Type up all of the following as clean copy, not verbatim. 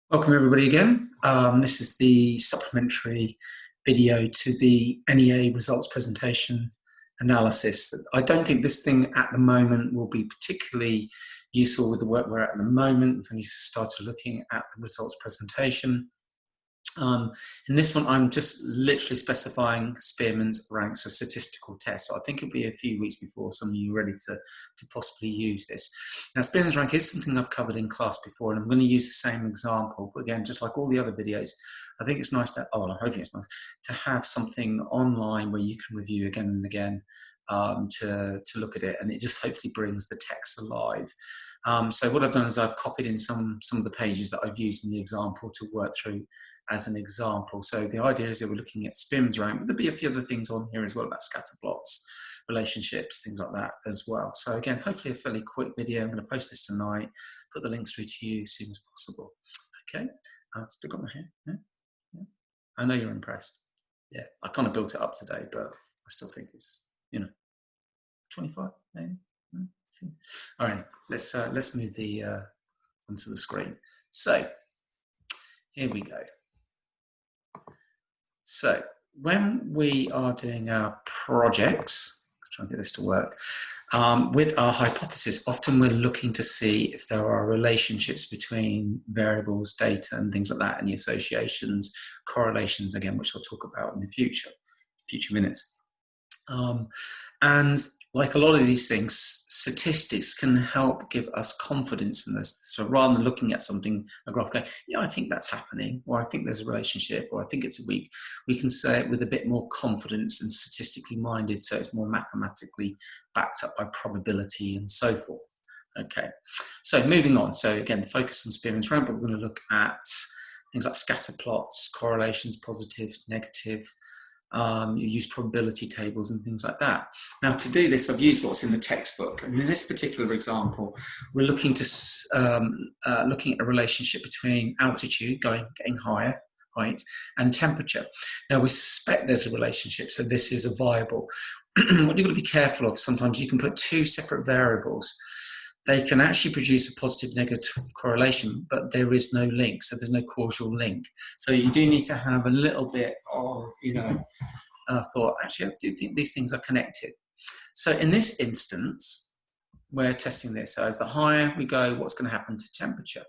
Welcome everybody again. This is the supplementary video to the NEA results presentation analysis. I don't think this thing at the moment will be particularly useful with the work we're at the moment. We've only started looking at the results presentation. In this one, I'm just literally specifying Spearman's rank, so statistical test. So I think it'll be a few weeks before some of you are ready to possibly use this. Now, Spearman's rank is something I've covered in class before, and I'm going to use the same example. But again, just like all the other videos, I think it's nice to, I'm hoping it's nice, to have something online where you can review again and again to look at it, and it just hopefully brings the text alive. So what I've done is I've copied in some of the pages that I've used in the example to work through as an example. So the idea is that we're looking at Spearman's rank, but there'll be a few other things on here as well about scatter plots, relationships, things like that as well. So again, hopefully a fairly quick video. I'm going to post this tonight, put the links through to you as soon as possible. Okay, still got my hair. Yeah. I know you're impressed. Yeah, I kind of built it up today, but I still think it's, 25 maybe. All right, let's move the onto the screen. So here we go. So when we are doing our projects, let's try and get this to work, with our hypothesis, often we're looking to see if there are relationships between variables, data, and things like that, and the associations, correlations, again, which I'll talk about in the future minutes. And like a lot of these things, statistics can help give us confidence in this. So rather than looking at something, a graph going, yeah, I think that's happening, or I think there's a relationship, or I think it's a week, we can say it with a bit more confidence and statistically minded, so it's more mathematically backed up by probability and so forth. Okay, so moving on. So again, the focus on Spearman's rank, but we're going to look at things like scatter plots, correlations, positive, negative. You use probability tables and things like that. Now, to do this, I've used what's in the textbook, and in this particular example, we're looking at a relationship between altitude getting higher, height, and temperature. Now, we suspect there's a relationship, so this is a viable. What you've got to be careful of, sometimes you can put two separate variables. They can actually produce a positive negative correlation, but there is no link, so there's no causal link. So you do need to have a little bit of, thought, actually, I do think these things are connected. So in this instance, we're testing this. So as the higher we go, what's going to happen to temperature?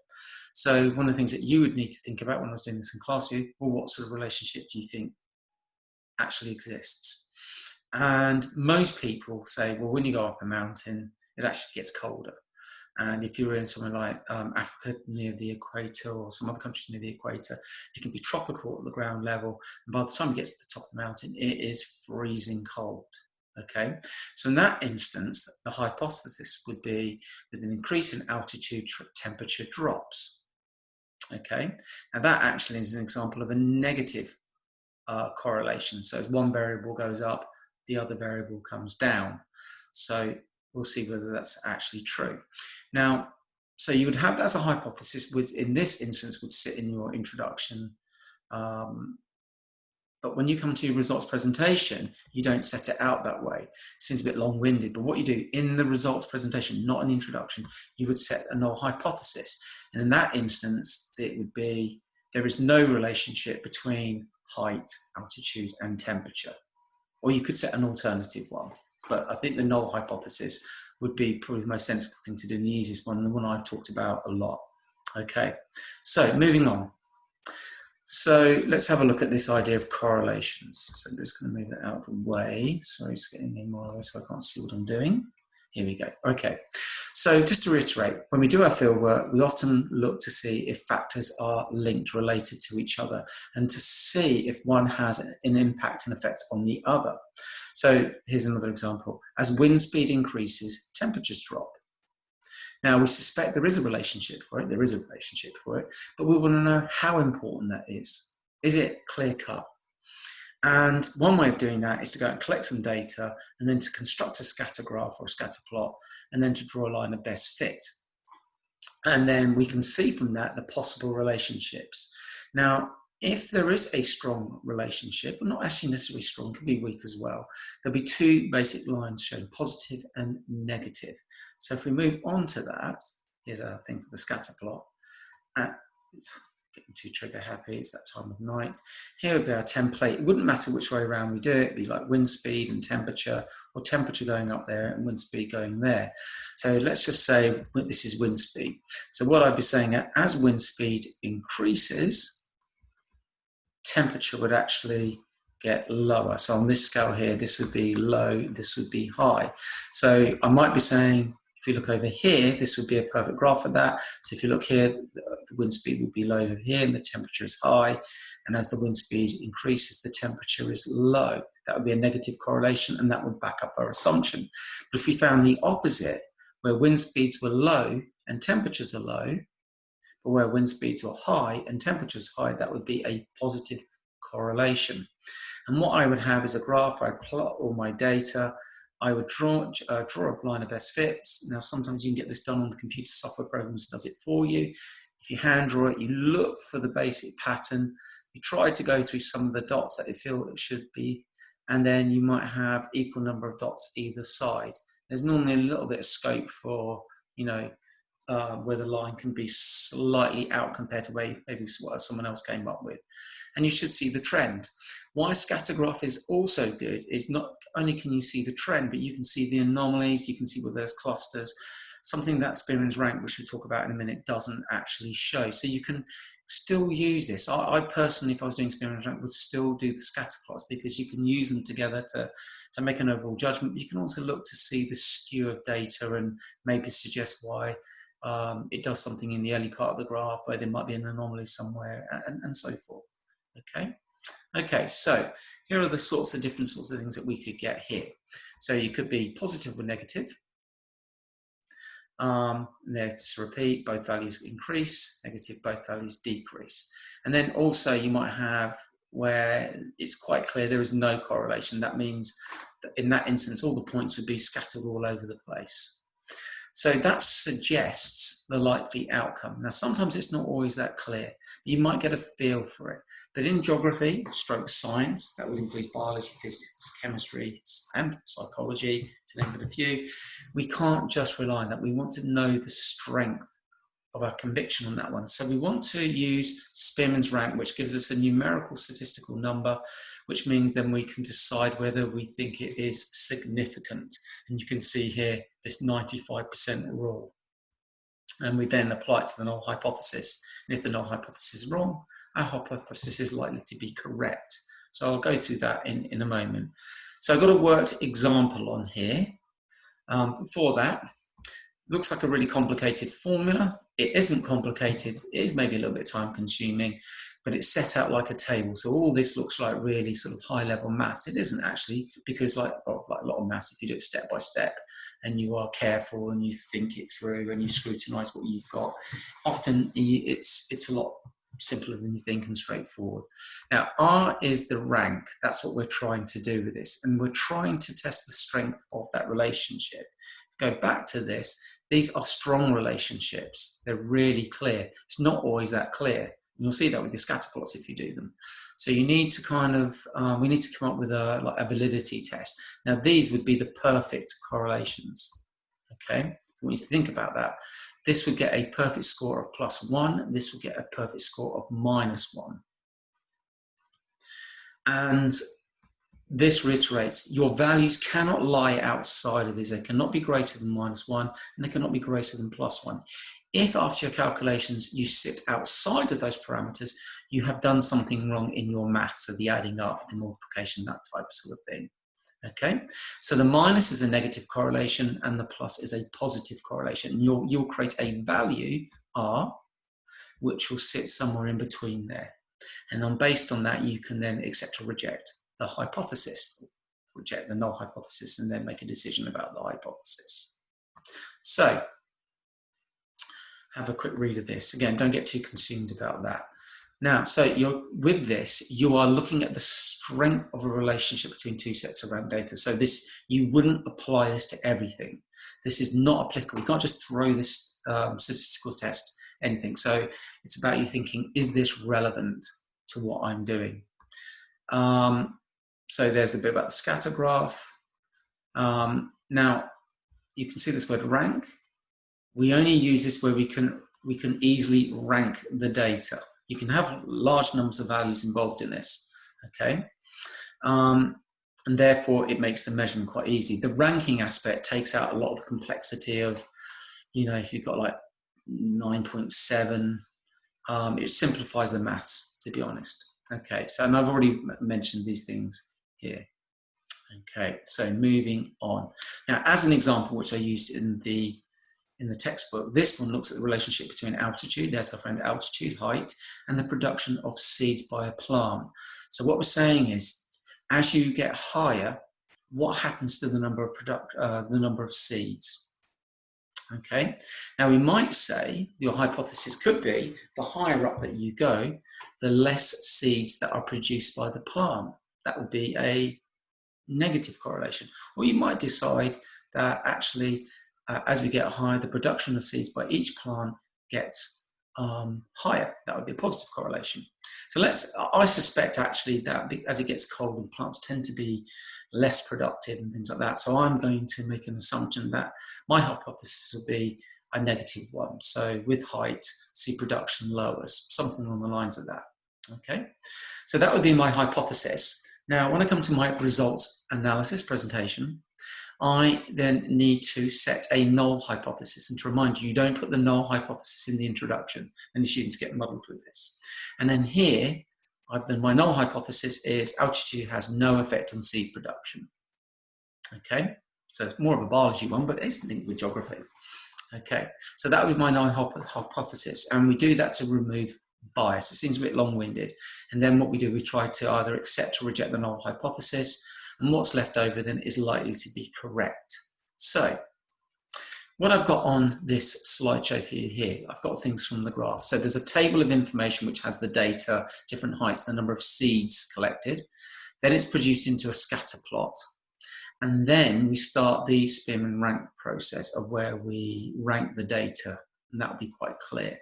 So one of the things that you would need to think about when I was doing this in class with you, well, what sort of relationship do you think actually exists? And most people say, well, when you go up a mountain, it actually gets colder. And if you're in somewhere like Africa near the equator, or some other countries near the equator, it can be tropical at the ground level. And by the time you get to the top of the mountain, it is freezing cold. Okay, so in that instance, the hypothesis would be with an increase in altitude, temperature drops. Okay, and that actually is an example of a negative correlation. So as one variable goes up, the other variable comes down. So we'll see whether that's actually true. Now, so you would have that as a hypothesis, which in this instance would sit in your introduction. But when you come to your results presentation, you don't set it out that way. It seems a bit long-winded, but what you do in the results presentation, not in the introduction, you would set a null hypothesis. And in that instance, it would be, there is no relationship between height, altitude, and temperature. Or you could set an alternative one. But I think the null hypothesis would be probably the most sensible thing to do, and the easiest one, and the one I've talked about a lot. Okay, so moving on. So let's have a look at this idea of correlations. So I'm just going to move that out of the way. Sorry, it's getting in my way so I can't see what I'm doing. Here we go. Okay, so just to reiterate, when we do our field work, we often look to see if factors are linked, related to each other, and to see if one has an impact and effect on the other. So here's another example. As wind speed increases, temperatures drop. Now, we suspect there is a relationship for it. There is a relationship for it, but we want to know how important that is. Is it clear-cut? And one way of doing that is to go and collect some data and then to construct a scatter graph or a scatter plot and then to draw a line of best fit. And then we can see from that the possible relationships. Now, if there is a strong relationship, but not actually necessarily strong, can be weak as well, there'll be two basic lines shown, positive and negative. So if we move on to that, here's our thing for the scatter plot. getting too trigger happy, it's that time of night. Here would be our template. It wouldn't matter which way around we do it. It'd be like wind speed and temperature, or temperature going up there and wind speed going there. So let's just say this is wind speed. So what I'd be saying, as wind speed increases, temperature would actually get lower. So on this scale here, this would be low, this would be high. So I might be saying, if you look over here, this would be a perfect graph of that. So if you look here, the wind speed would be low over here and the temperature is high. And as the wind speed increases, the temperature is low. That would be a negative correlation, and that would back up our assumption. But if we found the opposite, where wind speeds were low and temperatures are low, but where wind speeds are high and temperatures high, that would be a positive correlation. And what I would have is a graph where I'd plot all my data. I would draw a line of best fits. Now, sometimes you can get this done on the computer software programs, does it for you. If you hand draw it, you look for the basic pattern. You try to go through some of the dots that you feel it should be, and then you might have equal number of dots either side. There's normally a little bit of scope for, where the line can be slightly out compared to maybe what someone else came up with. And you should see the trend. Why scatter graph is also good is not only can you see the trend, but you can see the anomalies, you can see where there's clusters, something that Spearman's rank, which we'll talk about in a minute, doesn't actually show. So you can still use this. I personally, if I was doing Spearman's rank, would still do the scatter plots, because you can use them together to make an overall judgment. You can also look to see the skew of data and maybe suggest why it does something in the early part of the graph where there might be an anomaly somewhere, and so forth. Okay, so here are the different sorts of things that we could get here. So you could be positive or negative. Let's repeat, both values increase, negative, both values decrease. And then also you might have where it's quite clear there is no correlation. That means that in that instance, all the points would be scattered all over the place. So that suggests the likely outcome. Now, sometimes it's not always that clear. You might get a feel for it. But in geography, stroke science, that would include biology, physics, chemistry, and psychology, to name but a few, we can't just rely on that. We want to know the strength of our conviction on that one. So we want to use Spearman's rank, which gives us a numerical statistical number, which means then we can decide whether we think it is significant. And you can see here this 95% rule. And we then apply it to the null hypothesis. And if the null hypothesis is wrong, our hypothesis is likely to be correct. So I'll go through that in a moment. So I've got a worked example on here. Before that, looks like a really complicated formula. It isn't complicated. It is maybe a little bit time consuming, but it's set out like a table. So all this looks like really sort of high level maths. It isn't actually, because like a lot of maths, if you do it step by step and you are careful and you think it through and you scrutinize what you've got, often it's a lot simpler than you think and straightforward. Now, R is the rank. That's what we're trying to do with this. And we're trying to test the strength of that relationship. Go back to this. These are strong relationships. They're really clear. It's not always that clear. And you'll see that with the scatter plots if you do them. So you need to we need to come up with a validity test. Now, these would be the perfect correlations. Okay, so we need to think about that. This would get a perfect score of +1. This would get a perfect score of -1. And this reiterates, your values cannot lie outside of these. They cannot be greater than -1, and they cannot be greater than +1. If after your calculations you sit outside of those parameters, you have done something wrong in your maths, so the adding up, the multiplication, that type sort of thing. Okay, so the minus is a negative correlation and the plus is a positive correlation. You'll create a value, R, which will sit somewhere in between there. And then based on that, you can then accept or reject the hypothesis, reject the null hypothesis, and then make a decision about the hypothesis. So, have a quick read of this. Again, don't get too consumed about that. Now, so with this, you are looking at the strength of a relationship between two sets of rank data. So this, you wouldn't apply this to everything. This is not applicable. You can't just throw this statistical test anything. So it's about you thinking, is this relevant to what I'm doing? So there's a bit about the scatter graph. Now, you can see this word rank. We only use this where we can easily rank the data. You can have large numbers of values involved in this, okay? And therefore it makes the measurement quite easy. The ranking aspect takes out a lot of the complexity of, you know, if you've got like 9.7, it simplifies the maths, to be honest. Okay, so, and I've already mentioned these things here. Okay, so moving on. Now, as an example, which I used in the textbook, this one looks at the relationship between altitude, there's our friend altitude, height, and the production of seeds by a plant. So what we're saying is, as you get higher, what happens to the number of seeds? Okay, now we might say your hypothesis could be the higher up that you go, the less seeds that are produced by the plant. That would be a negative correlation. Or you might decide that actually, as we get higher, the production of seeds by each plant gets higher. That would be a positive correlation. So I suspect actually that as it gets colder, the plants tend to be less productive and things like that. So I'm going to make an assumption that my hypothesis will be a negative one. So with height, seed production lowers, something along the lines of that. Okay, so that would be my hypothesis. Now, when I come to my results analysis presentation, I then need to set a null hypothesis. And to remind you, you don't put the null hypothesis in the introduction, and the students get muddled with this. And then here, my null hypothesis is altitude has no effect on seed production. Okay, so it's more of a biology one, but it's linked with geography. Okay, so that would be my null hypothesis, and we do that to remove bias. It seems a bit long-winded. And then what we do, we try to either accept or reject the null hypothesis, and what's left over then is likely to be correct. So what I've got on this slideshow for you here, I've got things from the graph. So there's a table of information which has the data, different heights, the number of seeds collected. Then it's produced into a scatter plot. And then we start the Spearman rank process of where we rank the data, and that will be quite clear.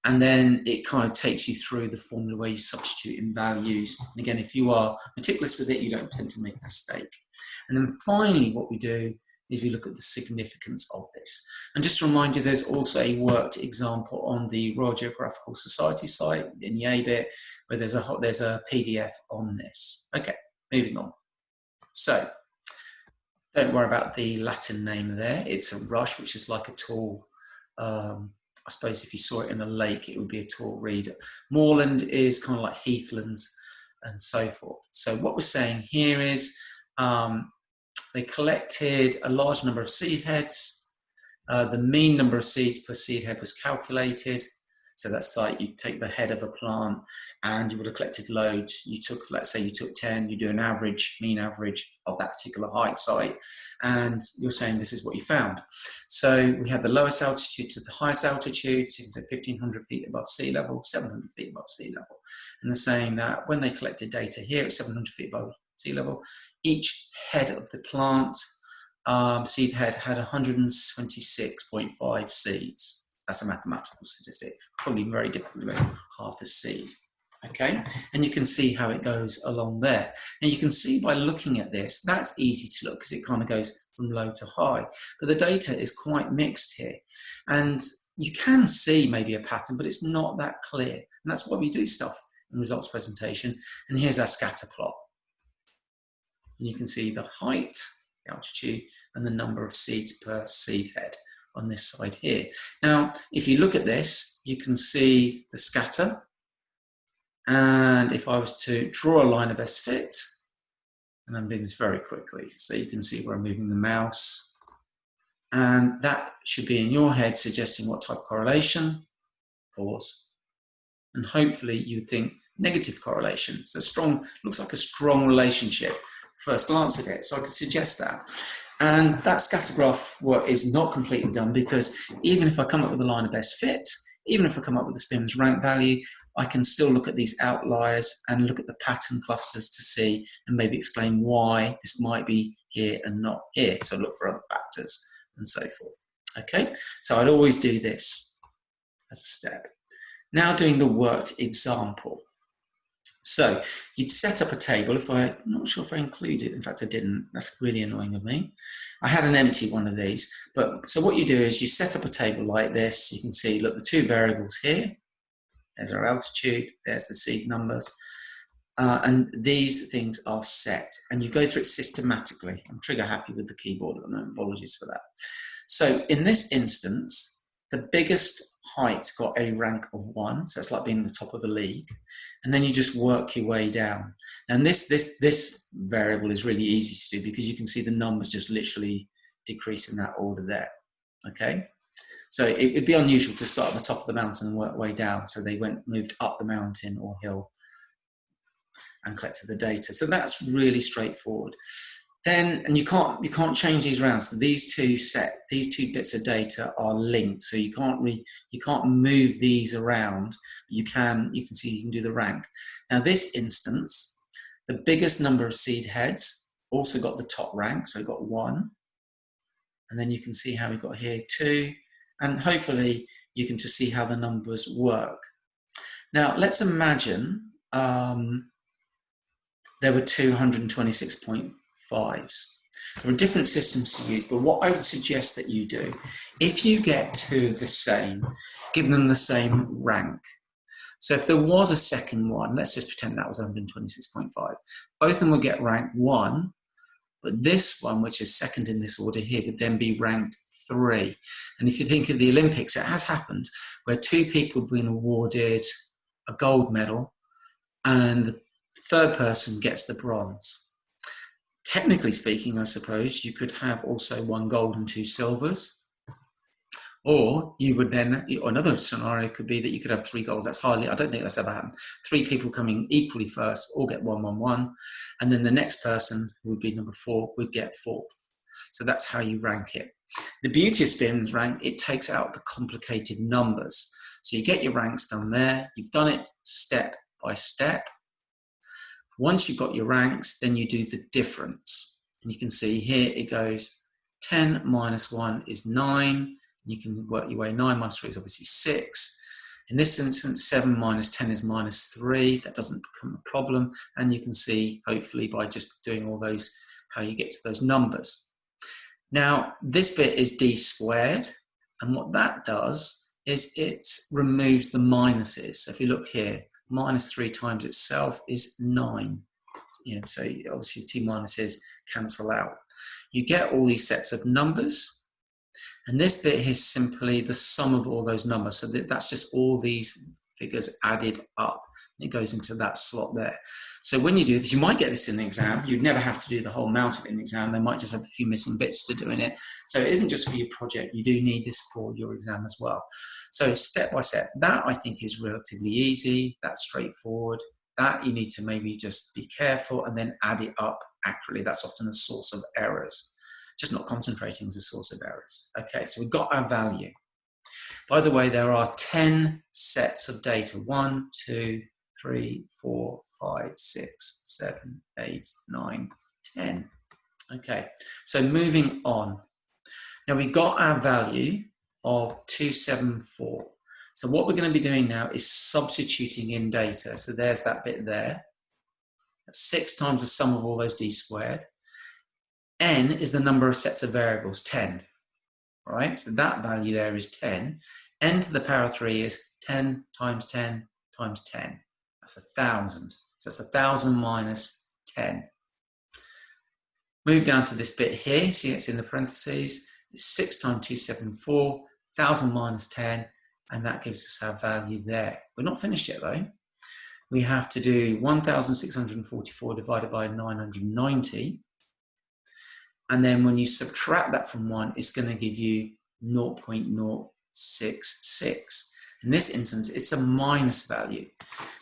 And then it kind of takes you through the formula where you substitute in values. And again, if you are meticulous with it, you don't tend to make a mistake. And then finally, what we do is we look at the significance of this. And just to remind you, there's also a worked example on the Royal Geographical Society site in Yabit, where there's a PDF on this. Okay, moving on. So don't worry about the Latin name there. It's a rush, which is like a tall, I suppose if you saw it in a lake, it would be a tall reed. Moorland is kind of like heathlands and so forth. So what we're saying here is they collected a large number of seed heads. The mean number of seeds per seed head was calculated. So that's like you take the head of a plant and you would have collected loads. You took, let's say you took 10, you do an average, mean average of that particular height site, and you're saying this is what you found. So we had the lowest altitude to the highest altitude, so you can say 1,500 feet above sea level, 700 feet above sea level. And they're saying that when they collected data here at 700 feet above sea level, each head of the plant, seed head, had 126.5 seeds. That's a mathematical statistic, probably very difficult to make half a seed. Okay, and you can see how it goes along there. And you can see by looking at this, that's easy to look because it kind of goes from low to high. But the data is quite mixed here. And you can see maybe a pattern, but it's not that clear. And that's why we do stuff in results presentation. And here's our scatter plot. And you can see the height, the altitude, and the number of seeds per seed head on this side here. Now, if you look at this, you can see the scatter. And if I was to draw a line of best fit, and I'm doing this very quickly, so you can see where I'm moving the mouse, and that should be in your head suggesting what type of correlation, pause, and hopefully you'd think negative correlation. So strong, looks like a strong relationship, first glance at it, so I could suggest that. And that scatter graph work is not completely done because even if I come up with a line of best fit, even if I come up with the Spearman's rank value, I can still look at these outliers and look at the pattern clusters to see and maybe explain why this might be here and not here. So look for other factors and so forth. Okay, so I'd always do this as a step. Now doing the worked example. So you'd set up a table. I'm not sure if I included, in fact I didn't, that's really annoying of me. I had an empty one of these, but so what you do is you set up a table like this. You can see, look, the two variables here, there's our altitude, there's the seed numbers. And these things are set, and you go through it systematically. I'm trigger happy with the keyboard at the moment, apologies for that. So in this instance, the biggest height got a rank of 1, so it's like being the top of the league, and then you just work your way down. And this variable is really easy to do because you can see the numbers just literally decrease in that order there. Okay, so it'd be unusual to start at the top of the mountain and work way down, so they moved up the mountain or hill and collected the data. So that's really straightforward. Then, and you can't change these around. So these two bits of data are linked. So you can't move these around. You can see you can do the rank. Now this instance, the biggest number of seed heads also got the top rank. So we got 1, and then you can see how we got here 2, and hopefully you can just see how the numbers work. Now let's imagine there were 226.5s. There are different systems to use, but what I would suggest that you do, if you get 2 of the same, give them the same rank. So if there was a second one, let's just pretend that was 126.5, both of them would get rank 1, but this one, which is second in this order here, would then be ranked 3. And if you think of the Olympics, it has happened where 2 people have been awarded a gold medal, and the third person gets the bronze. Technically speaking, I suppose, you could have also 1 gold and 2 silvers. Or you would then, or another scenario could be that you could have 3 golds. That's I don't think that's ever happened. 3 people coming equally first all get 1, 1, 1. And then the next person, who would be number 4, would get 4th. So that's how you rank it. The beauty of Spearman's rank, it takes out the complicated numbers. So you get your ranks done there. You've done it step by step. Once you've got your ranks, then you do the difference. And you can see here it goes 10 minus 1 is 9. You can work your way. 9 minus 3 is obviously 6. In this instance, 7 minus 10 is minus 3. That doesn't become a problem. And you can see, hopefully, by just doing all those, how you get to those numbers. Now, this bit is d squared. And what that does is it removes the minuses. So if you look here, minus 3 times itself is 9. So obviously 2 minuses cancel out. You get all these sets of numbers. And this bit is simply the sum of all those numbers. So that's just all these figures added up. It goes into that slot there. So when you do this, you might get this in the exam. You'd never have to do the whole amount of it in the exam. They might just have a few missing bits to do in it. So it isn't just for your project. You do need this for your exam as well. So step by step, that I think is relatively easy. That's straightforward. That you need to maybe just be careful and then add it up accurately. That's often a source of errors. Just not concentrating is a source of errors. Okay, so we've got our value. By the way, there are 10 sets of data. 1, 2, 3, 4, 5, 6, 7, 8, 9, 10. Okay, so moving on. Now we got our value of 274. So what we're going to be doing now is substituting in data. So there's that bit there. That's 6 times the sum of all those d squared. N is the number of sets of variables, 10. Right? So that value there is 10. N to the power of 3 is 10 times 10 times 10. That's 1,000. So that's 1,000 minus 10. Move down to this bit here. See, it's in the parentheses. It's 6 times 274, 1,000 minus 10, and that gives us our value there. We're not finished yet, though. We have to do 1,644 divided by 990. And then when you subtract that from 1, it's going to give you 0.066. In this instance, it's a minus value.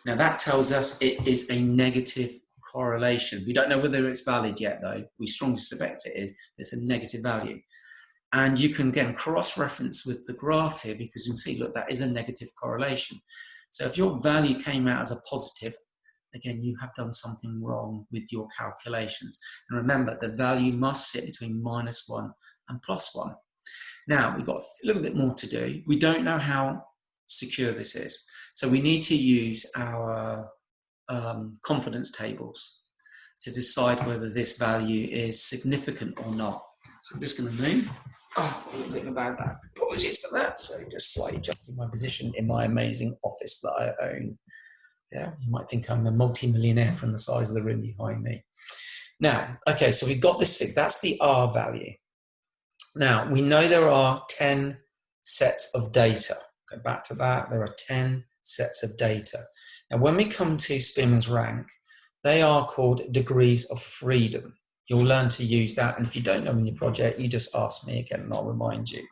Now that tells us it is a negative correlation. We don't know whether it's valid yet, though. We strongly suspect it is. It's a negative value. And you can, again, cross-reference with the graph here because you can see, look, that is a negative correlation. So if your value came out as a positive, again, you have done something wrong with your calculations. And remember, the value must sit between -1 and +1. Now, we've got a little bit more to do. We don't know how secure this is. So we need to use our confidence tables to decide whether this value is significant or not. So I'm just going to move. Oh, a little bit of a bad back. Apologies for that. So just slightly adjusting my position in my amazing office that I own. Yeah, you might think I'm a multi-millionaire from the size of the room behind me. Now, okay, so we've got this fixed. That's the R value. Now, we know there are 10 sets of data. Go back to that. There are 10 sets of data. Now, when we come to Spearman's rank, they are called degrees of freedom. You'll learn to use that. And if you don't know in your project, you just ask me again and I'll remind you.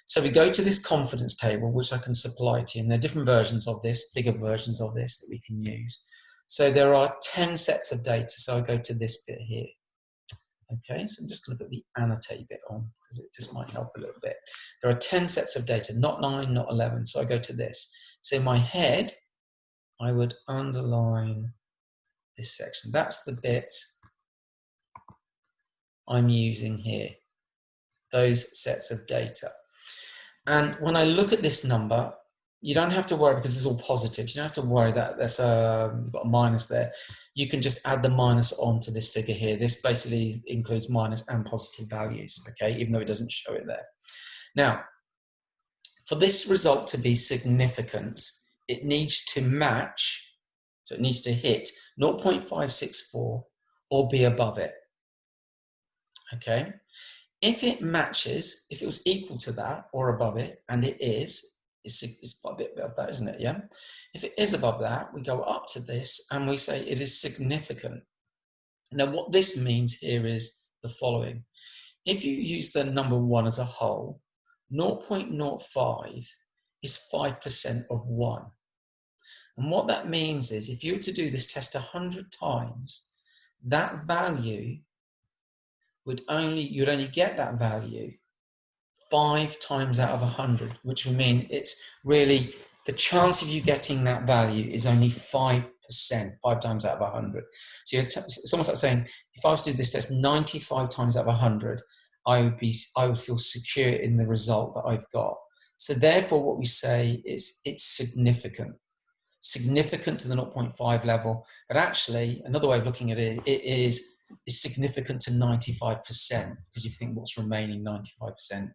So we go to this confidence table, which I can supply to you. And there are different versions of this, bigger versions of this that we can use. So there are 10 sets of data. So I go to this bit here. Okay, so I'm just going to put the annotate bit on because it just might help a little bit. There are 10 sets of data, not 9, not 11. So I go to this. So in my head, I would underline this section. That's the bit I'm using here, those sets of data. And when I look at this number, you don't have to worry because it's all positives. You don't have to worry that there's you've got a minus there. You can just add the minus onto this figure here. This basically includes minus and positive values, okay, even though it doesn't show it there. Now, for this result to be significant, it needs to match, so it needs to hit 0.564 or be above it, okay? If it matches, if it was equal to that or above it, and it is, it's quite a bit above that, isn't it? Yeah. If it is above that, we go up to this and we say it is significant. Now, what this means here is the following. If you use the number 1 as a whole, 0.05 is 5% of 1. And what that means is if you were to do this test 100 times, that value you'd only get that value 5 times out of 100, which would mean it's really the chance of you getting that value is only 5%, 5 times out of 100. So it's almost like saying, if I was to do this test 95 times out of 100, I would feel secure in the result that I've got. So therefore, what we say is it's significant to the 0.5 level. But actually, another way of looking at it, it is significant to 95%, because you think what's remaining 95%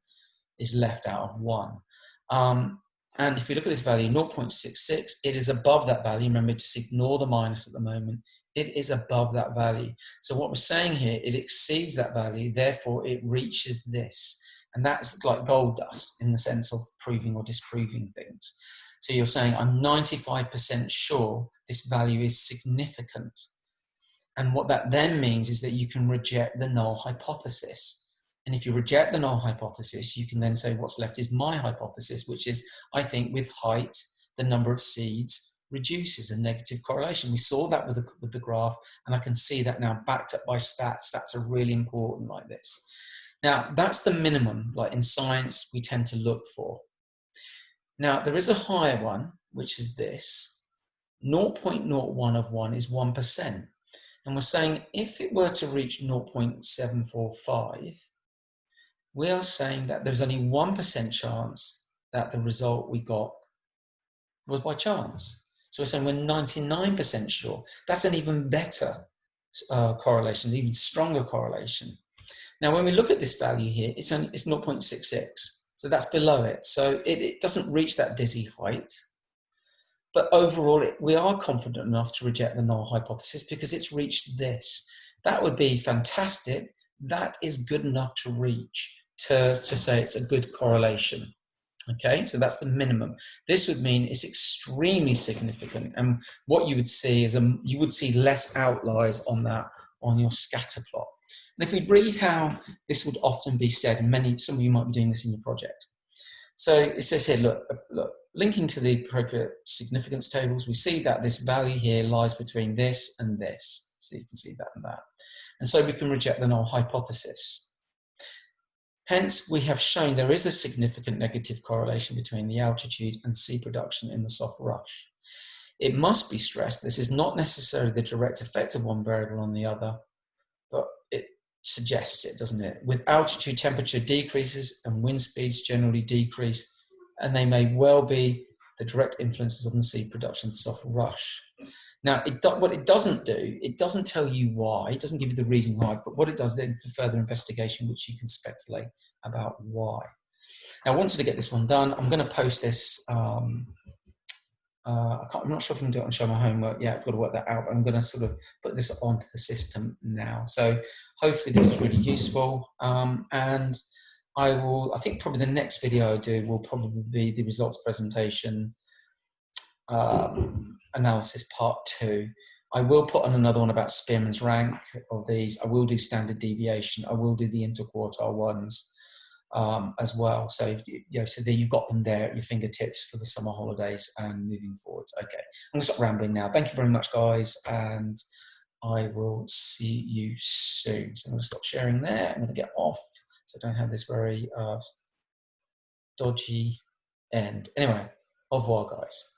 is left out of 1. And if you look at this value, 0.66, it is above that value. Remember, just ignore the minus at the moment. It is above that value. So what we're saying here, it exceeds that value, therefore it reaches this. And that's like gold dust in the sense of proving or disproving things. So you're saying, I'm 95% sure this value is significant. And what that then means is that you can reject the null hypothesis. And if you reject the null hypothesis, you can then say what's left is my hypothesis, which is, I think with height, the number of seeds reduces, a negative correlation. We saw that with the graph, and I can see that now backed up by stats. Stats are really important like this. Now, that's the minimum, like in science, we tend to look for. Now, there is a higher one, which is this. 0.01 of 1 is 1%. And we're saying if it were to reach 0.745, we are saying that there's only 1% chance that the result we got was by chance. So we're saying we're 99% sure. That's an even better correlation, even stronger correlation. Now, when we look at this value here, it's 0.66. So that's below it. So it doesn't reach that dizzy height. But overall, we are confident enough to reject the null hypothesis because it's reached this. That would be fantastic. That is good enough to reach to say it's a good correlation. Okay, so that's the minimum. This would mean it's extremely significant. And what you would see is you would see less outliers on that on your scatter plot. And if we read how this would often be said, and some of you might be doing this in your project. So it says here, look, linking to the appropriate significance tables, we see that this value here lies between this and this. So you can see that and that. And so we can reject the null hypothesis. Hence, we have shown there is a significant negative correlation between the altitude and seed production in the soft rush. It must be stressed, this is not necessarily the direct effect of one variable on the other, but it suggests it, doesn't it? With altitude, temperature decreases and wind speeds generally decrease, and they may well be the direct influences on the seed production, the soft rush. Now, what it doesn't do, it doesn't tell you why, it doesn't give you the reason why, but what it does then for further investigation, which you can speculate about why. Now, I wanted to get this one done. I'm going to post this. I'm not sure if I can do it on Show My Homework. Yeah, I've got to work that out. I'm going to sort of put this onto the system now. So hopefully this is really useful. And I think probably the next video I do will probably be the results presentation analysis part 2. I will put on another one about Spearman's rank of these. I will do standard deviation. I will do the interquartile ones as well. So, so there you've got them there at your fingertips for the summer holidays and moving forwards. Okay, I'm going to stop rambling now. Thank you very much, guys, and I will see you soon. So I'm going to stop sharing there. I'm going to get off so I don't have this very dodgy end. Anyway, au revoir, guys.